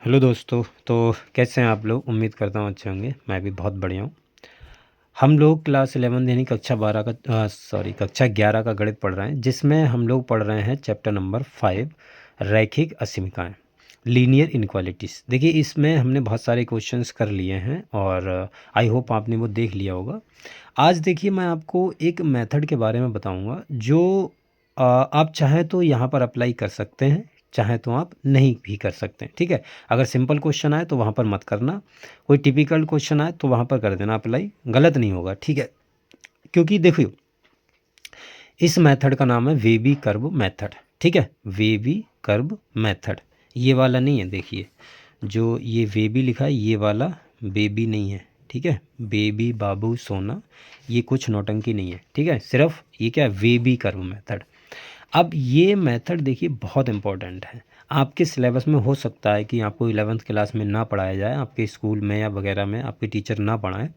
Hello दोस्तों। तो कैसे हैं आप लोग? उम्मीद करता हूँ अच्छे होंगे। मैं भी बहुत बढ़िया हूँ। हम लोग क्लास 11 यानी कक्षा 11 का गणित पढ़ रहे हैं, जिसमें हम लोग पढ़ रहे हैं चैप्टर नंबर 5, रैखिक असीमिकाएँ, लीनियर इनक्वालिटीज़। देखिए, इसमें हमने बहुत सारे क्वेश्चंस कर लिए हैं और आई होप आपने वो देख लिया होगा। आज देखिए, मैं आपको एक मेथड के बारे में बताऊंगा जो आप चाहें तो यहाँ पर अप्लाई कर सकते हैं, चाहे तो आप नहीं भी कर सकते हैं। ठीक है, अगर सिंपल क्वेश्चन आए तो वहाँ पर मत करना, कोई टिपिकल क्वेश्चन आए तो वहाँ पर कर देना अप्लाई, गलत नहीं होगा। ठीक है, क्योंकि देखिए, इस मेथड का नाम है वेबी कर्व मेथड। ठीक है, वेबी कर्व मेथड, ये वाला नहीं है। देखिए, जो ये वेबी लिखा है ये वाला बेबी नहीं है। ठीक है, बेबी बाबू सोना, ये कुछ नौटंकी नहीं है। ठीक है, सिर्फ ये क्या है, वेबी कर्व मेथड। अब ये मेथड देखिए बहुत इंपॉर्टेंट है। आपके सिलेबस में हो सकता है कि आपको 11th क्लास में ना पढ़ाया जाए, आपके स्कूल में या वगैरह में आपके टीचर ना पढ़ाएं,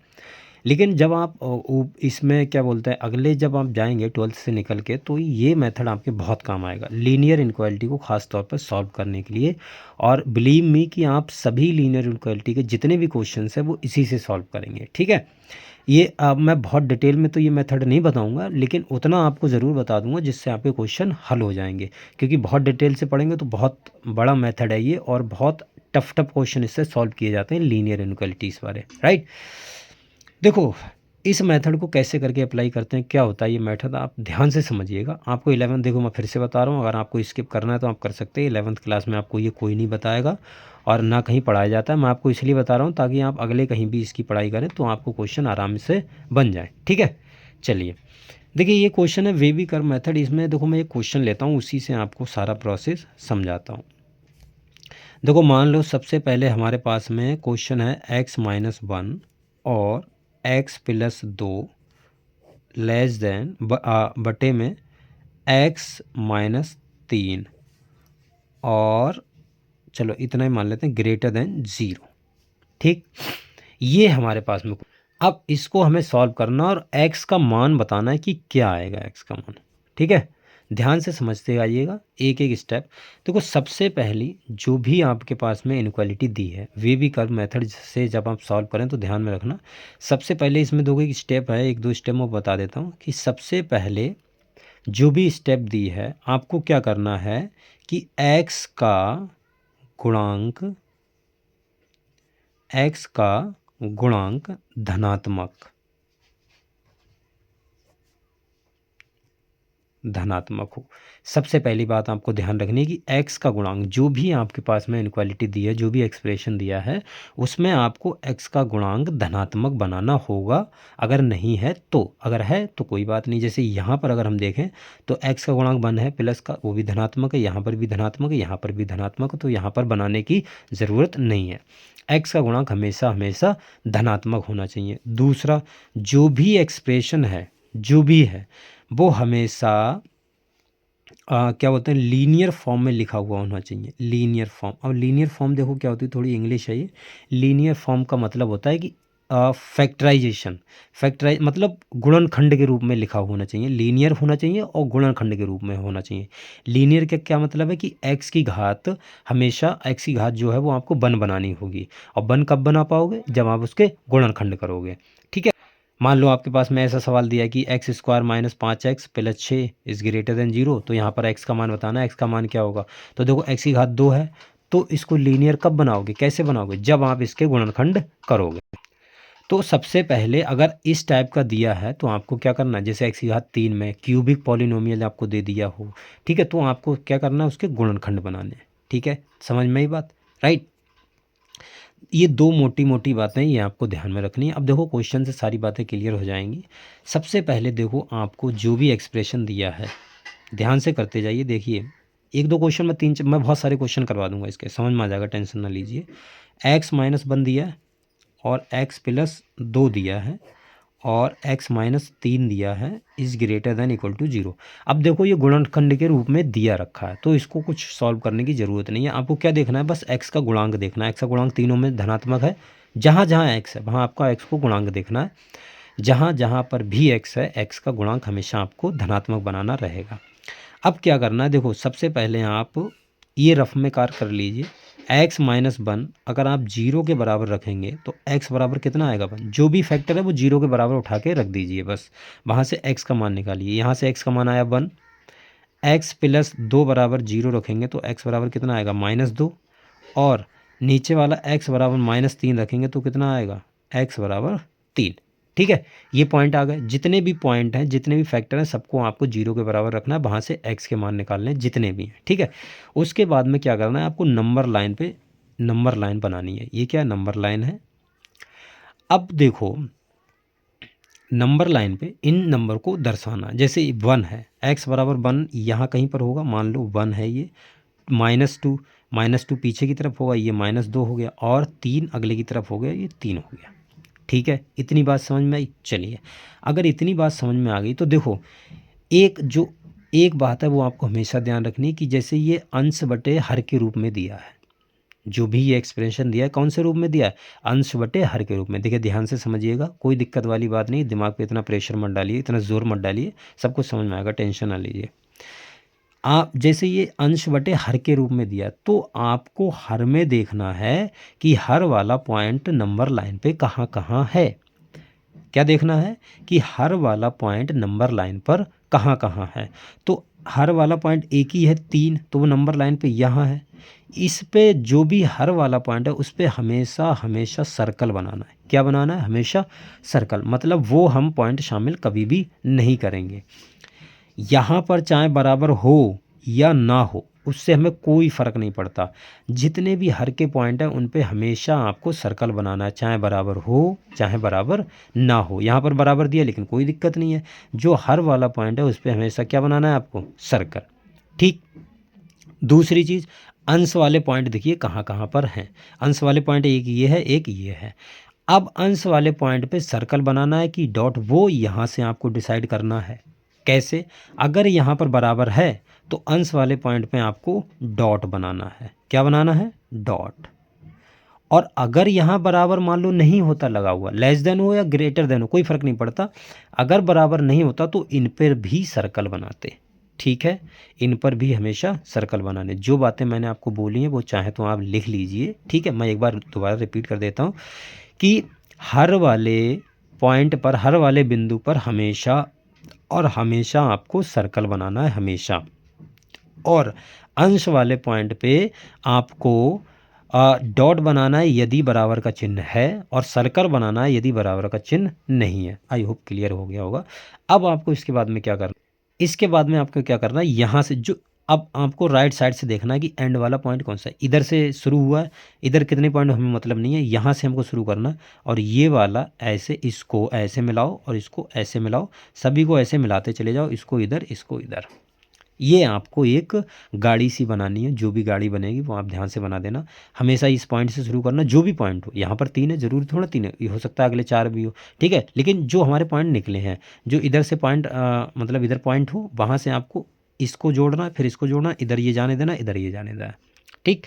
लेकिन जब आप इसमें क्या बोलते हैं, अगले जब आप जाएंगे 12th से निकल के, तो ये मेथड आपके बहुत काम आएगा लीनियर इनक्वालिटी को ख़ास तौर पर सॉल्व करने के लिए। और बिलीव मी कि आप सभी लीनियर इनक्वालिटी के जितने भी क्वेश्चंस हैं वो इसी से सॉल्व करेंगे। ठीक है, ये अब मैं बहुत डिटेल में तो ये मेथड नहीं बताऊंगा, लेकिन उतना आपको ज़रूर बता दूंगा जिससे आपके क्वेश्चन हल हो जाएंगे। क्योंकि बहुत डिटेल से पढ़ेंगे तो बहुत बड़ा मेथड है ये, और बहुत टफ टफ क्वेश्चन इससे सॉल्व किए जाते हैं लीनियर इनक्वालिटीज़ वाले। राइट, देखो, इस मेथड को कैसे करके अप्लाई करते हैं, क्या होता है ये मेथड, आप ध्यान से समझिएगा। आपको 11, देखो मैं फिर से बता रहा हूँ, अगर आपको स्किप करना है तो आप कर सकते हैं। 11th क्लास में आपको ये कोई नहीं बताएगा और ना कहीं पढ़ाया जाता है। मैं आपको इसलिए बता रहा हूँ ताकि आप अगले कहीं भी इसकी पढ़ाई करें तो आपको क्वेश्चन आराम से बन जाए। ठीक है, चलिए देखिए, ये क्वेश्चन है वेबी कर्व मेथड। इसमें देखो, मैं एक क्वेश्चन लेता हूँ, उसी से आपको सारा प्रोसेस समझाता हूँ। देखो, मान लो सबसे पहले हमारे पास में क्वेश्चन है x-1 और x+2 लेस देन बटे में x-3, और चलो इतना ही मान लेते हैं, ग्रेटर देन 0। ठीक, ये हमारे पास में। अब इसको हमें सॉल्व करना और x का मान बताना है कि क्या आएगा x का मान। ठीक है, ध्यान से समझते आइएगा एक एक स्टेप। देखो, सबसे पहली जो भी आपके पास में इनक्वालिटी दी है वेबी कर्व मेथड से जब आप सॉल्व करें तो ध्यान में रखना, सबसे पहले इसमें दो एक स्टेप है, एक दो स्टेप मैं बता देता हूँ कि सबसे पहले जो भी स्टेप दी है आपको क्या करना है कि x का गुणांक धनात्मक हो। सबसे पहली बात आपको ध्यान रखनी है कि x का गुणांक, जो भी आपके पास में इनक्वालिटी दी है, जो भी एक्सप्रेशन दिया है, उसमें आपको x का गुणांक धनात्मक बनाना होगा। अगर नहीं है तो, अगर है तो कोई बात नहीं। जैसे यहाँ पर अगर हम देखें तो x का गुणांक 1 है, प्लस का वो भी धनात्मक है, यहाँ पर भी धनात्मक है, यहाँ पर भी धनात्मक है, तो यहाँ पर बनाने की ज़रूरत नहीं है। x का गुणांक हमेशा हमेशा धनात्मक होना चाहिए। दूसरा, जो भी एक्सप्रेशन है, जो भी है, वो हमेशा क्या बोलते हैं, लीनियर फॉर्म में लिखा हुआ होना चाहिए। लीनियर फॉर्म, अब लीनियर फॉर्म देखो क्या होती है, थोड़ी इंग्लिश है ये। लीनियर फॉर्म का मतलब होता है कि फैक्टराइजेशन, फैक्टराइज मतलब गुणनखंड के रूप में लिखा होना चाहिए। लीनियर होना चाहिए और गुणनखंड के रूप में होना चाहिए। लीनियर का क्या मतलब है कि x की घात, हमेशा x की घात जो है वो आपको 1 बनानी होगी। और 1 कब बना पाओगे, जब आप उसके गुणनखंड करोगे। ठीक है, मान लो आपके पास में ऐसा सवाल दिया है कि x² - 5x + 6 is greater then 0, तो यहाँ पर x का मान बताना है। x का मान क्या होगा, तो देखो x की घात 2 है, तो इसको लीनियर कब बनाओगे, कैसे बनाओगे, जब आप इसके गुणनखंड करोगे। तो सबसे पहले अगर इस टाइप का दिया है तो आपको क्या करना है, जैसे x की घात 3 में क्यूबिक पॉलिनोमियल आपको दे दिया हो, ठीक है, तो आपको क्या करना है, उसके गुणनखंड बनाने हैं। ठीक है, समझ में आई बात? राइट, ये दो मोटी मोटी बातें ये आपको ध्यान में रखनी है। अब देखो, क्वेश्चन से सारी बातें क्लियर हो जाएंगी। सबसे पहले देखो, आपको जो भी एक्सप्रेशन दिया है ध्यान से करते जाइए। देखिए, एक दो क्वेश्चन मैं बहुत सारे क्वेश्चन करवा दूंगा, इसके समझ में आ जाएगा, टेंशन ना लीजिए। x-1 दिया है और x+2 दिया है और x-3 दिया है, is greater than equal to 0। अब देखो, ये गुणनखंड के रूप में दिया रखा है तो इसको कुछ सॉल्व करने की ज़रूरत नहीं है। आपको क्या देखना है, बस x का गुणांक देखना है। x का गुणांक तीनों में धनात्मक है, जहाँ जहाँ x है वहाँ आपका x को गुणांक देखना है। जहाँ जहाँ पर भी x है, x का गुणांक हमेशा आपको धनात्मक बनाना रहेगा। अब क्या करना है, देखो सबसे पहले आप ये रफ में कार्य कर लीजिए। x माइनस 1 अगर आप 0 के बराबर रखेंगे तो x बराबर कितना आएगा 1। जो भी फैक्टर है वो 0 के बराबर उठा के रख दीजिए, बस वहाँ से x का मान निकालिए। यहाँ से x का मान आया 1, x प्लस 2 बराबर 0 रखेंगे तो x बराबर कितना आएगा -2, और नीचे वाला x बराबर -3 रखेंगे तो कितना आएगा x बराबर 3। ठीक है, ये पॉइंट आ गए। जितने भी पॉइंट हैं, जितने भी फैक्टर हैं, सबको आपको 0 के बराबर रखना है, वहाँ से x के मान निकालने हैं जितने भी हैं। ठीक है, उसके बाद में क्या करना है आपको, नंबर लाइन पे नंबर लाइन बनानी है। ये क्या नंबर लाइन है। अब देखो नंबर लाइन पे इन नंबर को दर्शाना, जैसे 1 है, x बराबर 1 यहाँ कहीं पर होगा, मान लो 1 है ये, -2 पीछे की तरफ होगा, ये -2 हो गया, और 3 अगले की तरफ हो गया, ये 3 हो गया। ठीक है, इतनी बात समझ में आई। चलिए, अगर इतनी बात समझ में आ गई तो देखो एक बात है वो आपको हमेशा ध्यान रखनी है कि जैसे ये अंश बटे हर के रूप में दिया है, जो भी ये एक्सप्रेशन दिया है कौन से रूप में दिया है, अंश बटे हर के रूप में। देखिए ध्यान से समझिएगा, कोई दिक्कत वाली बात नहीं, दिमाग पे इतना प्रेशर मत डालिए, इतना जोर मत डालिए, सब कुछ समझ में आएगा, टेंशन ना लीजिए। आप जैसे ये अंश बटे हर के रूप में दिया तो आपको हर में देखना है कि हर वाला पॉइंट नंबर लाइन पे कहाँ कहाँ है। क्या देखना है कि हर वाला पॉइंट नंबर लाइन पर कहाँ कहाँ है। तो हर वाला पॉइंट एक ही है 3, तो वो नंबर लाइन पे यहाँ है। इस पे जो भी हर वाला पॉइंट है उस पे हमेशा हमेशा सर्कल बनाना है। क्या बनाना है, हमेशा सर्कल, मतलब वो हम पॉइंट शामिल कभी भी नहीं करेंगे। यहाँ पर चाहे बराबर हो या ना हो उससे हमें कोई फ़र्क नहीं पड़ता, जितने भी हर के पॉइंट हैं उन पे हमेशा आपको सर्कल बनाना है, चाहे बराबर हो चाहे बराबर ना हो। यहाँ पर बराबर दिया लेकिन कोई दिक्कत नहीं है, जो हर वाला पॉइंट है उस पे हमेशा क्या बनाना है आपको, सर्कल। ठीक, दूसरी चीज़, अंश वाले पॉइंट देखिए कहाँ कहाँ पर हैं। अंश वाले पॉइंट एक ये है, एक ये है। अब अंश वाले पॉइंट पे सर्कल बनाना है कि डॉट, वो यहाँ से आपको डिसाइड करना है। कैसे, अगर यहाँ पर बराबर है तो अंश वाले पॉइंट पे आपको डॉट बनाना है। क्या बनाना है, डॉट। और अगर यहाँ बराबर मान लो नहीं होता लगा हुआ, लेस देन हो या ग्रेटर देन हो कोई फ़र्क नहीं पड़ता, अगर बराबर नहीं होता तो इन पर भी सर्कल बनाते। ठीक है, इन पर भी हमेशा सर्कल बनाने। जो बातें मैंने आपको बोली हैं वो चाहे तो आप लिख लीजिए। ठीक है, मैं एक बार दोबारा रिपीट कर देता हूँ कि हर वाले पॉइंट पर, हर वाले बिंदु पर हमेशा और हमेशा आपको सर्कल बनाना है, हमेशा। और अंश वाले पॉइंट पे आपको डॉट बनाना है यदि बराबर का चिन्ह है, और सर्कल बनाना है यदि बराबर का चिन्ह नहीं है। आई होप क्लियर हो गया होगा। अब आपको इसके बाद में क्या करना, इसके बाद में आपको क्या करना है, यहाँ से जो, अब आपको राइट साइड से देखना है कि एंड वाला पॉइंट कौन सा है। इधर से शुरू हुआ है, इधर कितने पॉइंट हमें मतलब नहीं है, यहाँ से हमको शुरू करना है, और ये वाला ऐसे, इसको ऐसे मिलाओ और इसको ऐसे मिलाओ, सभी को ऐसे मिलाते चले जाओ, इसको इधर इसको इधर। ये आपको एक गाड़ी सी बनानी है, जो भी गाड़ी बनेगी वो आप ध्यान से बना देना। हमेशा इस पॉइंट से शुरू करना, जो भी पॉइंट हो। यहाँ पर 3 है, ज़रूरी थोड़ा 3 है, ये हो सकता है अगले 4 भी हो। ठीक है, लेकिन जो हमारे पॉइंट निकले हैं, जो इधर से पॉइंट मतलब इधर पॉइंट हो, वहाँ से आपको इसको जोड़ना, फिर इसको जोड़ना, इधर ये जाने देना, इधर ये जाने देना। ठीक,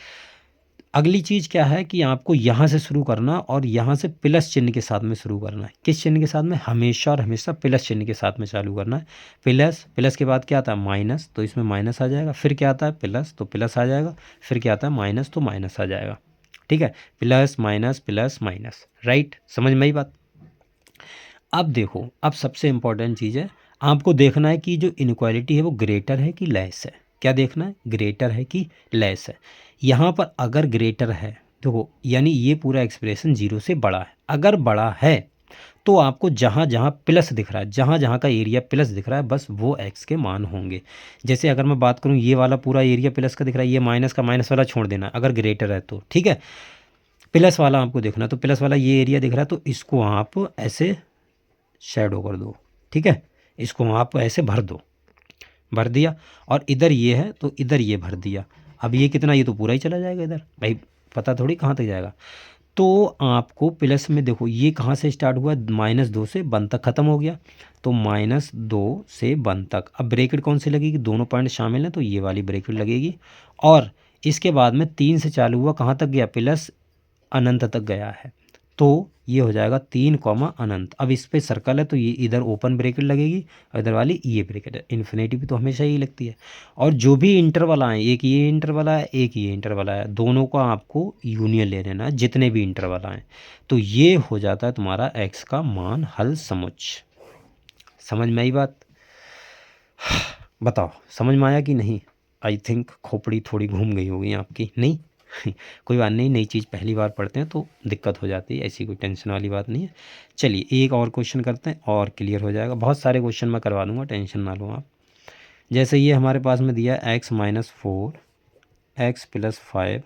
अगली चीज़ क्या है कि आपको यहाँ से शुरू करना और यहाँ से प्लस चिन्ह के साथ में शुरू करना है। किस चिन्ह के साथ में, हमेशा और हमेशा प्लस चिन्ह के साथ में चालू करना है। प्लस, प्लस के बाद क्या आता है, माइनस, तो इसमें माइनस आ जाएगा। फिर क्या आता है, प्लस, तो प्लस आ जाएगा। फिर क्या आता है, माइनस, तो माइनस आ जाएगा। ठीक है, प्लस माइनस, राइट, समझ में आई बात। अब देखो, अब सबसे इम्पोर्टेंट चीज़ है, आपको देखना है कि जो इनक्वालिटी है वो ग्रेटर है कि लेस है। क्या देखना है, ग्रेटर है कि लेस है। यहाँ पर अगर ग्रेटर है, देखो यानी ये पूरा एक्सप्रेशन 0 से बड़ा है। अगर बड़ा है तो आपको जहाँ जहाँ प्लस दिख रहा है, जहाँ जहाँ का एरिया प्लस दिख रहा है, बस वो x के मान होंगे। जैसे अगर मैं बात करूँ, ये वाला पूरा एरिया प्लस का दिख रहा है, ये माइनस का, माइनस वाला छोड़ देना अगर ग्रेटर है तो। ठीक है, प्लस वाला आपको देखना, तो प्लस वाला ये एरिया दिख रहा है तो इसको आप ऐसे शैडो कर दो। ठीक है, इसको आप ऐसे भर दो, भर दिया। और इधर ये है तो इधर ये भर दिया। अब ये कितना, ये तो पूरा ही चला जाएगा इधर, भाई पता थोड़ी कहाँ तक जाएगा। तो आपको प्लस में देखो, ये कहाँ से स्टार्ट हुआ, -2 से 1 तक ख़त्म हो गया, तो -2 से 1 तक। अब ब्रैकेट कौन सी लगेगी, दोनों पॉइंट शामिल हैं तो ये वाली ब्रैकेट लगेगी। और इसके बाद में 3 से चालू हुआ, कहाँ तक गया, प्लस अनंत तक गया है, तो ये हो जाएगा 3 कॉमा अनंत। अब इस पे सर्कल है तो ये इधर ओपन ब्रैकेट लगेगी और इधर वाली ये ब्रैकेट है। इन्फिनिटी भी तो हमेशा यही लगती है। और जो भी इंटरवल आए, एक ये इंटरवल आया, एक ये इंटरवल आया, दोनों का आपको यूनियन ले लेना है, जितने भी इंटरवल आए। तो ये हो जाता है तुम्हारा एक्स का मान हल समुच्चय। समझ में आई बात? बताओ समझ में आया कि नहीं? आई थिंक खोपड़ी थोड़ी घूम गई होगी आपकी, नहीं? कोई बात नहीं, नई चीज़ पहली बार पढ़ते हैं तो दिक्कत हो जाती है, ऐसी कोई टेंशन वाली बात नहीं है। चलिए एक और क्वेश्चन करते हैं और क्लियर हो जाएगा। बहुत सारे क्वेश्चन मैं करवा दूंगा, टेंशन ना लो आप। जैसे ये हमारे पास में दिया x-4 x+5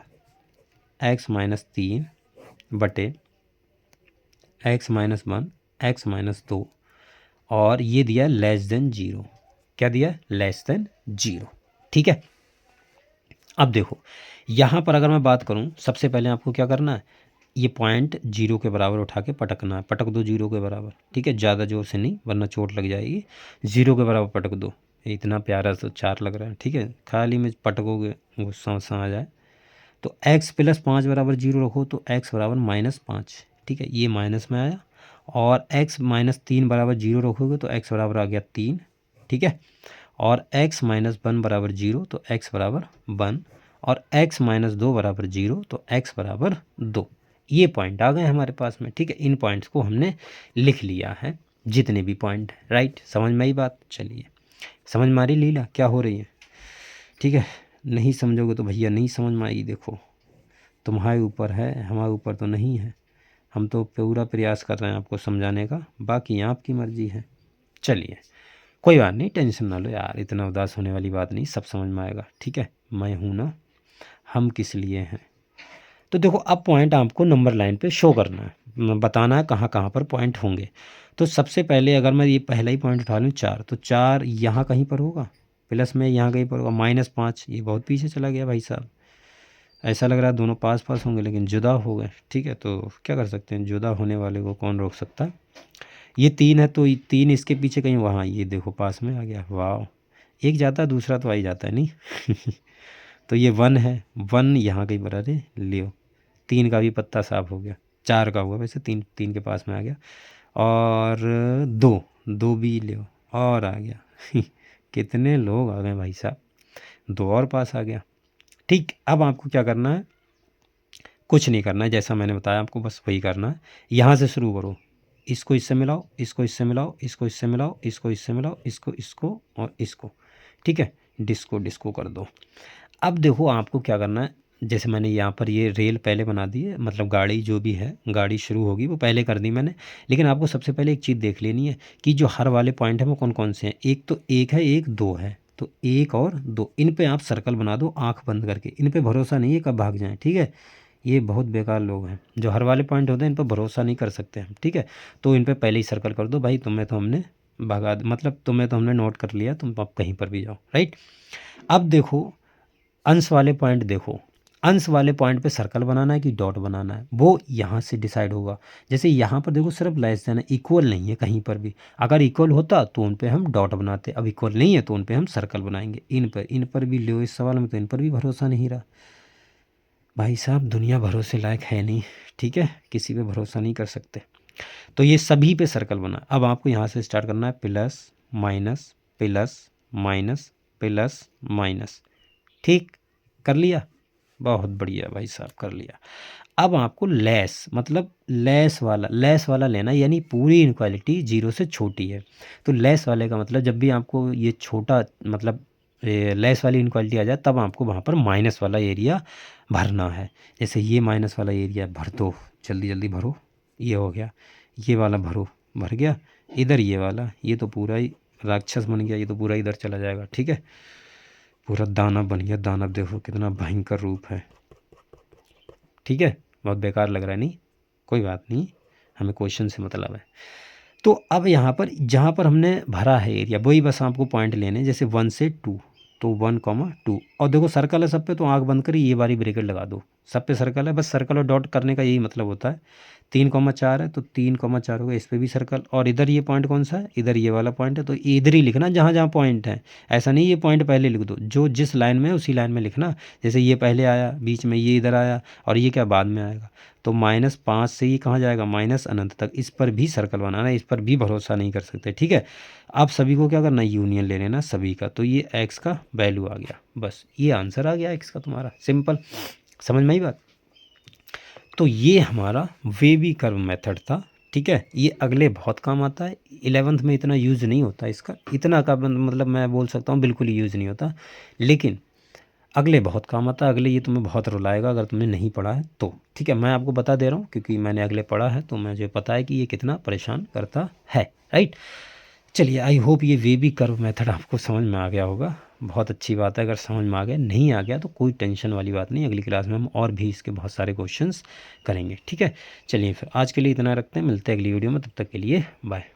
x-3 बटे x-1 x-2 और ये दिया लेस देन 0। क्या दिया? Less than 0। ठीक है। अब देखो यहाँ पर अगर मैं बात करूँ, सबसे पहले आपको क्या करना है, ये पॉइंट 0 के बराबर उठा के पटकना है। पटक दो 0 के बराबर, ठीक है, ज़्यादा जोर से नहीं वरना चोट लग जाएगी। 0 के बराबर पटक दो। इतना प्यारा सा 4 लग रहा है, ठीक है, खाली में पटकोगे गुस्सा वुस्सा आ जाए। तो x+5 बराबर 0 रखो तो x बराबर -5, ठीक है, ये माइनस में आया। और x-3 बराबर 0 रखोगे तो x बराबर आ गया 3, ठीक है। और x-1 बराबर 0 तो x बराबर 1 और x-2 बराबर 0 तो x बराबर 2। ये पॉइंट आ गए हमारे पास में, ठीक है। इन पॉइंट्स को हमने लिख लिया है, जितने भी पॉइंट, राइट। समझ में आई बात? चलिए समझ में आ रही लीला क्या हो रही है? ठीक है, नहीं समझोगे तो भैया नहीं समझ में आएगी। देखो तुम्हारे ऊपर है, हमारे ऊपर तो नहीं है। हम तो पूरा प्रयास कर रहे हैं आपको समझाने का, बाकी आपकी मर्जी है। चलिए कोई बात नहीं, टेंशन ना लो यार, इतना उदास होने वाली बात नहीं, सब समझ में आएगा, ठीक है। मैं हूँ ना, हम किस लिए हैं। तो देखो अब पॉइंट आपको नंबर लाइन पे शो करना है, बताना है कहाँ कहाँ पर पॉइंट होंगे। तो सबसे पहले अगर मैं ये पहला ही पॉइंट उठा लूँ 4, तो 4 यहाँ कहीं पर होगा, प्लस में यहाँ कहीं पर होगा, -5 ये बहुत पीछे चला गया भाई साहब। ऐसा लग रहा है दोनों पास पास होंगे लेकिन जुदा हो गए, ठीक है। तो क्या कर सकते हैं, जुदा होने वाले को कौन रोक सकता है। ये 3 है तो 3 इसके पीछे कहीं वहाँ, ये देखो पास में आ गया, वाह। एक जाता है दूसरा तो आ ही जाता है, नहीं? तो ये 1 है, 1 यहाँ कहीं पर, अरे लियो 3 का भी पत्ता साफ हो गया, 4 का हुआ वैसे, 3 3 के पास में आ गया। और 2 भी लियो और आ गया। कितने लोग आ गए भाई साहब, 2 और पास आ गया। ठीक, अब आपको क्या करना है, कुछ नहीं करना है, जैसा मैंने बताया आपको बस वही करना है। यहाँ से शुरू करो, इसको इससे मिलाओ, इसको इससे मिलाओ, इसको इससे मिलाओ, इसको इससे मिलाओ, इसको इसको और इसको, ठीक है, डिस्को डिस्को कर दो। अब देखो आपको क्या करना है, जैसे मैंने यहाँ पर ये रेल पहले बना दी है, मतलब गाड़ी जो भी है, गाड़ी शुरू होगी वो पहले कर दी मैंने। लेकिन आपको सबसे पहले एक चीज़ देख लेनी है कि जो हर वाले पॉइंट हैं वो कौन कौन से हैं। एक तो 1 है, एक 2 है, तो 1 और 2 इन पे आप सर्कल बना दो आंख बंद करके। इन पे भरोसा नहीं है कब भाग जाएं, ठीक है। ये बहुत बेकार लोग हैं जो हर वाले पॉइंट होते हैं, इन पर भरोसा नहीं कर सकते हम, ठीक है। तो इन पे पहले ही सर्कल कर दो भाई, तुम्हें तो हमने भगा, मतलब तुम्हें तो हमने नोट कर लिया, तुम अब कहीं पर भी जाओ, राइट। अब देखो अंश वाले पॉइंट, देखो अंश वाले पॉइंट पे सर्कल बनाना है कि डॉट बनाना है, वो यहाँ से डिसाइड होगा। जैसे यहाँ पर देखो सिर्फ लेस देन है, इक्वल नहीं है कहीं पर भी। अगर इक्वल होता तो उन पे हम डॉट बनाते, अब इक्वल नहीं है तो उन पे हम सर्कल बनाएंगे। इन पर भी लो, इस सवाल में तो इन पर भी भरोसा नहीं रहा भाई साहब, दुनिया भरोसे लायक है नहीं, ठीक है, किसी पे भरोसा नहीं कर सकते। तो ये सभी पे सर्कल बना। अब आपको यहाँ से स्टार्ट करना है, plus minus plus minus plus minus, ठीक, कर लिया, बहुत बढ़िया भाई साहब, कर लिया। अब आपको लेस, मतलब लेस वाला लेना, यानी पूरी इनक्वालिटी 0 से छोटी है। तो लेस वाले का मतलब जब भी आपको ये छोटा, मतलब लेस वाली इनक्वालिटी आ जाए तब आपको वहाँ पर माइनस वाला एरिया भरना है। जैसे ये माइनस वाला एरिया भर दो, जल्दी जल्दी भरो, ये हो गया, ये वाला भरो, भर गया। इधर ये वाला, ये तो पूरा ही राक्षस बन गया, ये तो पूरा इधर चला जाएगा, ठीक है, पूरा दानव बन गया। दानव देखो कितना भयंकर रूप है, ठीक है, बहुत बेकार लग रहा है, नहीं कोई बात नहीं, हमें क्वेश्चन से मतलब है। तो अब यहाँ पर जहाँ पर हमने भरा है एरिया, वही बस आपको पॉइंट लेने, जैसे 1 से 2, तो 1, 2 और देखो सर्कल है सब पे, तो आँख बंद करी, ये वाली ब्रैकेट लगा दो, सब पे सर्कल है, बस सर्कल और डॉट करने का यही मतलब होता है। 3,4 है तो 3,4 होगा, इस पे भी सर्कल। और इधर ये पॉइंट कौन सा है, इधर ये वाला पॉइंट है, तो इधर ही लिखना जहाँ जहाँ पॉइंट है। ऐसा नहीं ये पॉइंट पहले लिख दो, जो जिस लाइन में है उसी लाइन में लिखना। जैसे ये पहले आया, बीच में ये इधर आया, और ये क्या बाद में आएगा। तो -5 से ये कहाँ जाएगा, माइनस अनंत तक। इस पर भी सर्कल बनाना, इस पर भी भरोसा नहीं कर सकते, ठीक है। आप सभी को क्या करना, यूनियन ले लेना सभी का। तो ये एक्स का वैल्यू आ गया, बस ये आंसर आ गया एक्स का तुम्हारा, सिंपल। समझ में आई बात। तो ये हमारा वेवी कर्व मेथड था, ठीक है। ये अगले बहुत काम आता है, 11th में इतना यूज़ नहीं होता इसका, इतना का मतलब मैं बोल सकता हूँ बिल्कुल ही यूज़ नहीं होता, लेकिन अगले बहुत काम आता है। अगले ये तुम्हें बहुत रुलाएगा अगर तुमने नहीं पढ़ा है तो, ठीक है। मैं आपको बता दे रहा हूँ क्योंकि मैंने अगले पढ़ा है, तो मुझे पता है कि ये कितना परेशान करता है, राइट। चलिए, आई होप ये वेवी कर्व मेथड आपको समझ में आ गया होगा। बहुत अच्छी बात है अगर समझ में आ गया, नहीं आ गया तो कोई टेंशन वाली बात नहीं, अगली क्लास में हम और भी इसके बहुत सारे क्वेश्चंस करेंगे, ठीक है। चलिए फिर आज के लिए इतना रखते हैं, मिलते हैं अगली वीडियो में, तब तक के लिए बाय।